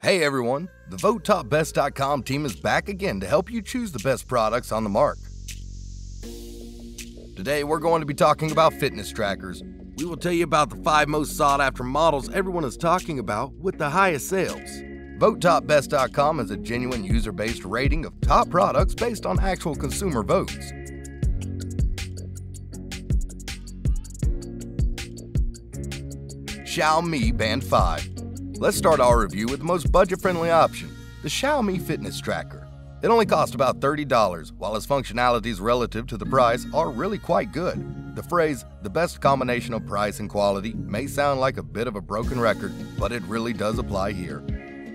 Hey everyone, the VoteTopBest.com team is back again to help you choose the best products on the mark. Today we're going to be talking about fitness trackers. We will tell you about the 5 most sought after models everyone is talking about with the highest sales. VoteTopBest.com is a genuine user-based rating of top products based on actual consumer votes. Xiaomi Mi Band 5. Let's start our review with the most budget-friendly option, the Xiaomi Fitness Tracker. It only costs about $30, while its functionalities relative to the price are really quite good. The phrase, the best combination of price and quality, may sound like a bit of a broken record, but it really does apply here.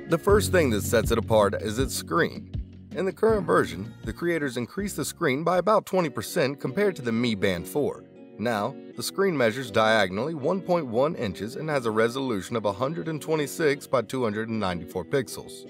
The first thing that sets it apart is its screen. In the current version, the creators increased the screen by about 20% compared to the Mi Band 4. Now, the screen measures diagonally 1.1 inches and has a resolution of 126 by 294 pixels.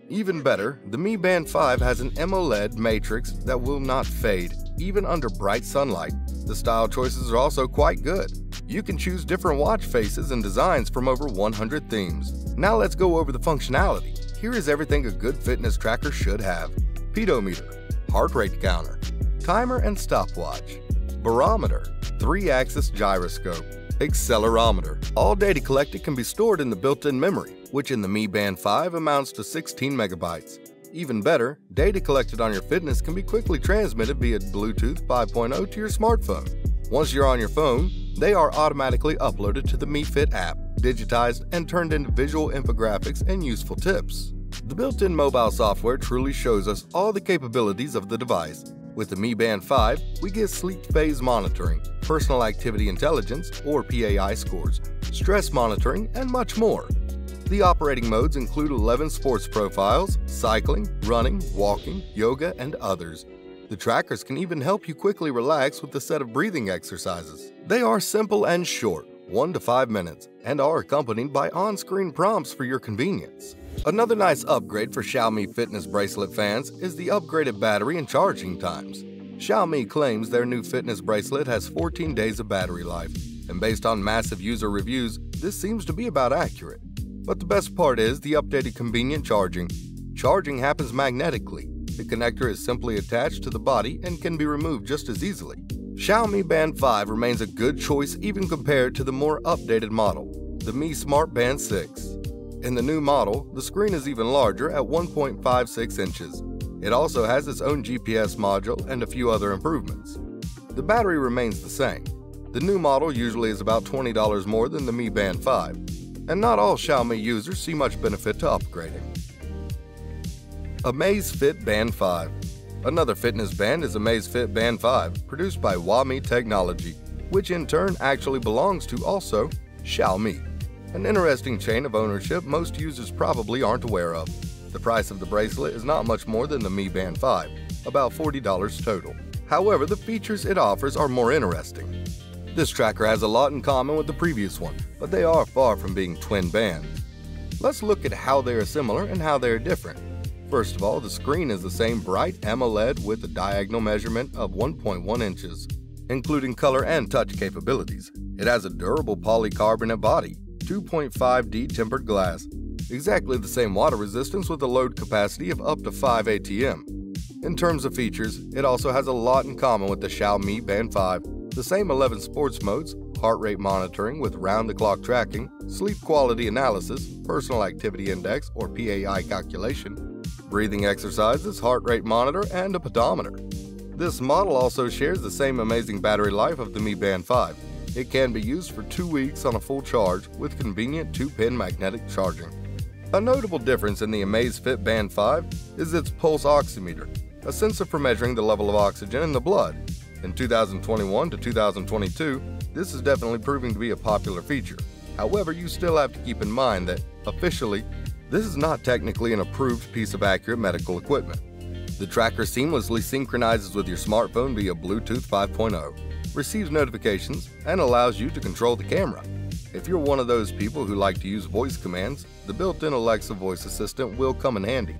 Even better, the Mi Band 5 has an AMOLED matrix that will not fade, even under bright sunlight. The style choices are also quite good. You can choose different watch faces and designs from over 100 themes. Now let's go over the functionality. Here is everything a good fitness tracker should have: pedometer, heart rate counter, timer and stopwatch, barometer, 3-axis gyroscope, accelerometer. All data collected can be stored in the built-in memory, which in the Mi Band 5 amounts to 16 megabytes. Even better, data collected on your fitness can be quickly transmitted via Bluetooth 5.0 to your smartphone. Once you're on your phone, they are automatically uploaded to the Mi Fit app, digitized and turned into visual infographics and useful tips. The built-in mobile software truly shows us all the capabilities of the device. With the Mi Band 5, we get sleep phase monitoring, personal activity intelligence or PAI scores, stress monitoring, and much more. The operating modes include 11 sports profiles, cycling, running, walking, yoga, and others. The trackers can even help you quickly relax with a set of breathing exercises. They are simple and short, 1 to 5 minutes, and are accompanied by on-screen prompts for your convenience. Another nice upgrade for Xiaomi fitness bracelet fans is the upgraded battery and charging times. Xiaomi claims their new fitness bracelet has 14 days of battery life, and based on massive user reviews, this seems to be about accurate. But the best part is the updated convenient charging. Charging happens magnetically. The connector is simply attached to the body and can be removed just as easily. Xiaomi Band 5 remains a good choice even compared to the more updated model, the Mi Smart Band 6. In the new model, the screen is even larger at 1.56 inches. It also has its own GPS module and a few other improvements. The battery remains the same. The new model usually is about $20 more than the Mi Band 5, and not all Xiaomi users see much benefit to upgrading. Amazfit Band 5. Another fitness band is Amazfit Band 5, produced by Xiaomi Technology, which in turn actually belongs to also Xiaomi. An interesting chain of ownership most users probably aren't aware of. The price of the bracelet is not much more than the Mi Band 5, about $40 total. However, the features it offers are more interesting. This tracker has a lot in common with the previous one, but they are far from being twin bands. Let's look at how they are similar and how they are different. First of all, the screen is the same bright AMOLED with a diagonal measurement of 1.1 inches, including color and touch capabilities. It has a durable polycarbonate body, 2.5D tempered glass, exactly the same water resistance with a load capacity of up to 5 ATM. In terms of features, it also has a lot in common with the Xiaomi Band 5, the same 11 sports modes, heart rate monitoring with round-the-clock tracking, sleep quality analysis, personal activity index or PAI calculation, breathing exercises, heart rate monitor, and a pedometer. This model also shares the same amazing battery life of the Mi Band 5. It can be used for 2 weeks on a full charge with convenient 2-pin magnetic charging. A notable difference in the Amazfit Band 5 is its pulse oximeter, a sensor for measuring the level of oxygen in the blood. In 2021 to 2022, this is definitely proving to be a popular feature. However, you still have to keep in mind that, officially, this is not technically an approved piece of accurate medical equipment. The tracker seamlessly synchronizes with your smartphone via Bluetooth 5.0. Receives notifications, and allows you to control the camera. If you're one of those people who like to use voice commands, the built-in Alexa voice assistant will come in handy.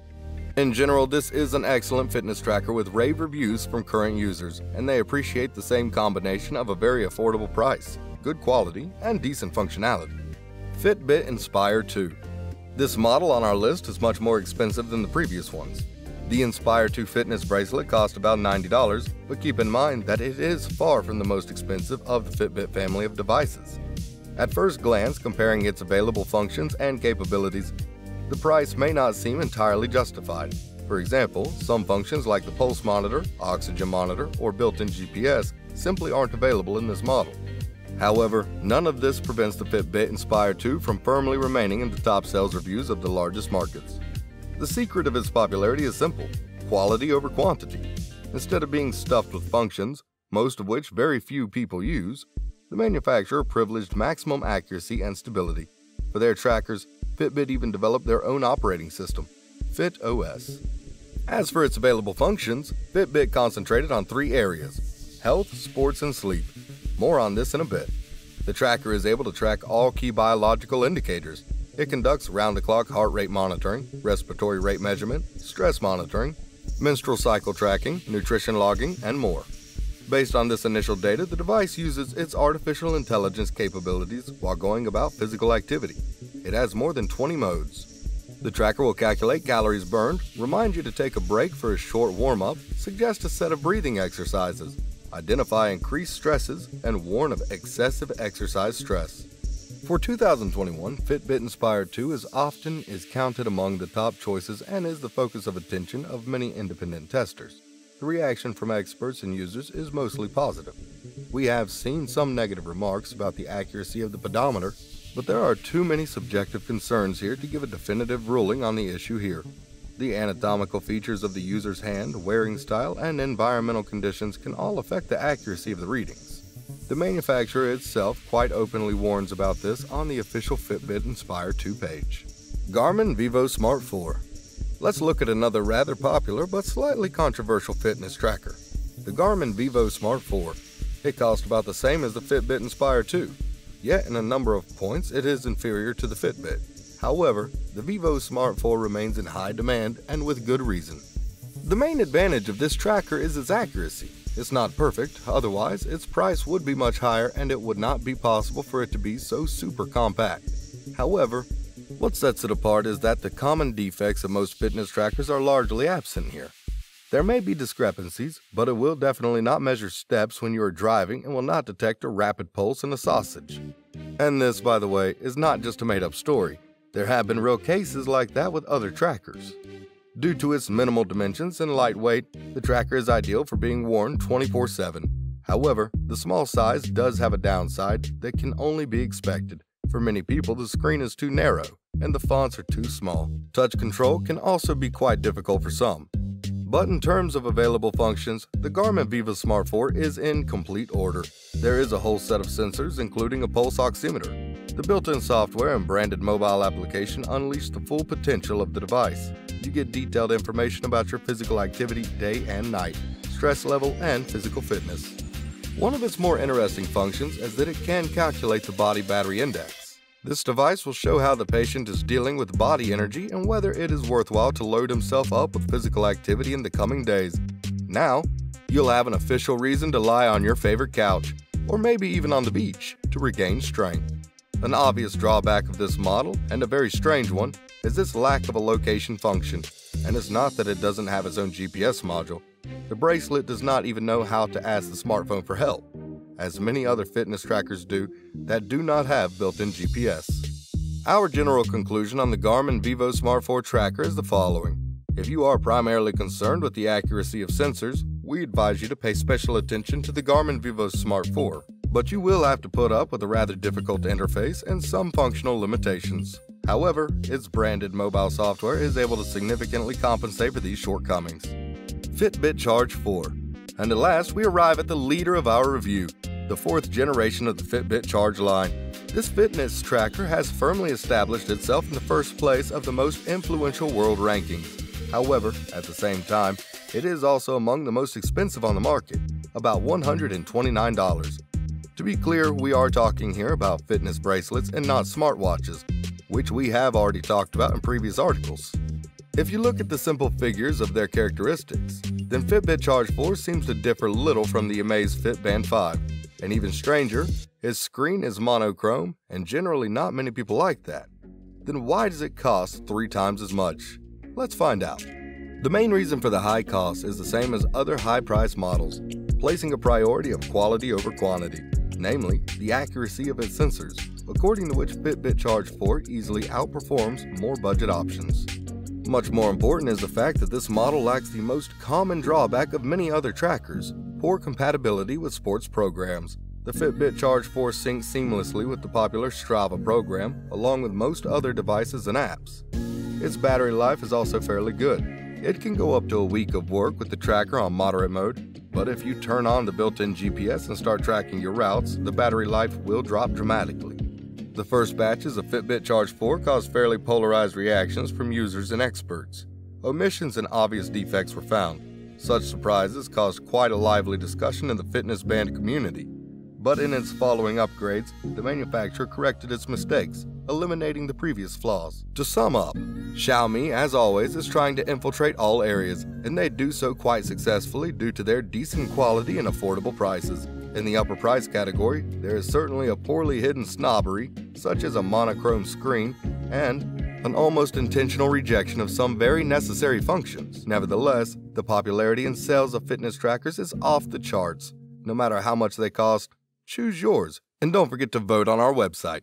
In general, this is an excellent fitness tracker with rave reviews from current users, and they appreciate the same combination of a very affordable price, good quality, and decent functionality. Fitbit Inspire 2. This model on our list is much more expensive than the previous ones. The Inspire 2 fitness bracelet costs about $90, but keep in mind that it is far from the most expensive of the Fitbit family of devices. At first glance, comparing its available functions and capabilities, the price may not seem entirely justified. For example, some functions like the pulse monitor, oxygen monitor, or built-in GPS simply aren't available in this model. However, none of this prevents the Fitbit Inspire 2 from firmly remaining in the top sales reviews of the largest markets. The secret of its popularity is simple: quality over quantity. Instead of being stuffed with functions, most of which very few people use, the manufacturer privileged maximum accuracy and stability. For their trackers, Fitbit even developed their own operating system, FitOS. As for its available functions, Fitbit concentrated on 3 areas: health, sports, and sleep. More on this in a bit. The tracker is able to track all key biological indicators. It conducts round-the-clock heart rate monitoring, respiratory rate measurement, stress monitoring, menstrual cycle tracking, nutrition logging, and more. Based on this initial data, the device uses its artificial intelligence capabilities while going about physical activity. It has more than 20 modes. The tracker will calculate calories burned, remind you to take a break for a short warm-up, suggest a set of breathing exercises, identify increased stresses, and warn of excessive exercise stress. For 2021, Fitbit Inspire 2 is counted among the top choices and is the focus of attention of many independent testers. The reaction from experts and users is mostly positive. We have seen some negative remarks about the accuracy of the pedometer, but there are too many subjective concerns here to give a definitive ruling on the issue here. The anatomical features of the user's hand, wearing style, and environmental conditions can all affect the accuracy of the readings. The manufacturer itself quite openly warns about this on the official Fitbit Inspire 2 page. Garmin Vivosmart 4. Let's look at another rather popular but slightly controversial fitness tracker, the Garmin Vivosmart 4. It costs about the same as the Fitbit Inspire 2, yet in a number of points it is inferior to the Fitbit. However, the Vivosmart 4 remains in high demand, and with good reason. The main advantage of this tracker is its accuracy. It's not perfect, otherwise its price would be much higher and it would not be possible for it to be so super compact. However, what sets it apart is that the common defects of most fitness trackers are largely absent here. There may be discrepancies, but it will definitely not measure steps when you are driving and will not detect a rapid pulse in a sausage. And this, by the way, is not just a made-up story. There have been real cases like that with other trackers. Due to its minimal dimensions and light weight, the tracker is ideal for being worn 24/7. However, the small size does have a downside that can only be expected. For many people, the screen is too narrow and the fonts are too small. Touch control can also be quite difficult for some. But in terms of available functions, the Garmin Vivosmart 4 is in complete order. There is a whole set of sensors, including a pulse oximeter. The built-in software and branded mobile application unleash the full potential of the device. You get detailed information about your physical activity day and night, stress level, and physical fitness. One of its more interesting functions is that it can calculate the body battery index. This device will show how the patient is dealing with body energy and whether it is worthwhile to load himself up with physical activity in the coming days. Now, you'll have an official reason to lie on your favorite couch, or maybe even on the beach, to regain strength. An obvious drawback of this model, and a very strange one, is its lack of a location function. And it's not that it doesn't have its own GPS module. The bracelet does not even know how to ask the smartphone for help, as many other fitness trackers do that do not have built-in GPS. Our general conclusion on the Garmin Vivosmart 4 tracker is the following. If you are primarily concerned with the accuracy of sensors, we advise you to pay special attention to the Garmin Vivosmart 4. But you will have to put up with a rather difficult interface and some functional limitations. However, its branded mobile software is able to significantly compensate for these shortcomings. Fitbit Charge 4. And at last, we arrive at the leader of our review, the 4th generation of the Fitbit Charge line. This fitness tracker has firmly established itself in the first place of the most influential world rankings. However, at the same time, it is also among the most expensive on the market, about $129. To be clear, we are talking here about fitness bracelets and not smartwatches, which we have already talked about in previous articles. If you look at the simple figures of their characteristics, then Fitbit Charge 4 seems to differ little from the Amazfit Band 5. And even stranger, its screen is monochrome, and generally not many people like that. then why does it cost 3 times as much? Let's find out. The main reason for the high cost is the same as other high-priced models, placing a priority of quality over quantity, namely the accuracy of its sensors, according to which Fitbit Charge 4 easily outperforms more budget options. Much more important is the fact that this model lacks the most common drawback of many other trackers: poor compatibility with sports programs. The Fitbit Charge 4 syncs seamlessly with the popular Strava program, along with most other devices and apps. Its battery life is also fairly good. It can go up to a week of work with the tracker on moderate mode, but if you turn on the built-in GPS and start tracking your routes, the battery life will drop dramatically. The first batches of Fitbit Charge 4 caused fairly polarized reactions from users and experts. Omissions and obvious defects were found. Such surprises caused quite a lively discussion in the fitness band community. But in its following upgrades, the manufacturer corrected its mistakes, eliminating the previous flaws. To sum up, Xiaomi, as always, is trying to infiltrate all areas, and they do so quite successfully due to their decent quality and affordable prices. In the upper price category, there is certainly a poorly hidden snobbery, such as a monochrome screen, and an almost intentional rejection of some very necessary functions. Nevertheless, the popularity and sales of fitness trackers is off the charts. No matter how much they cost, choose yours, and don't forget to vote on our website.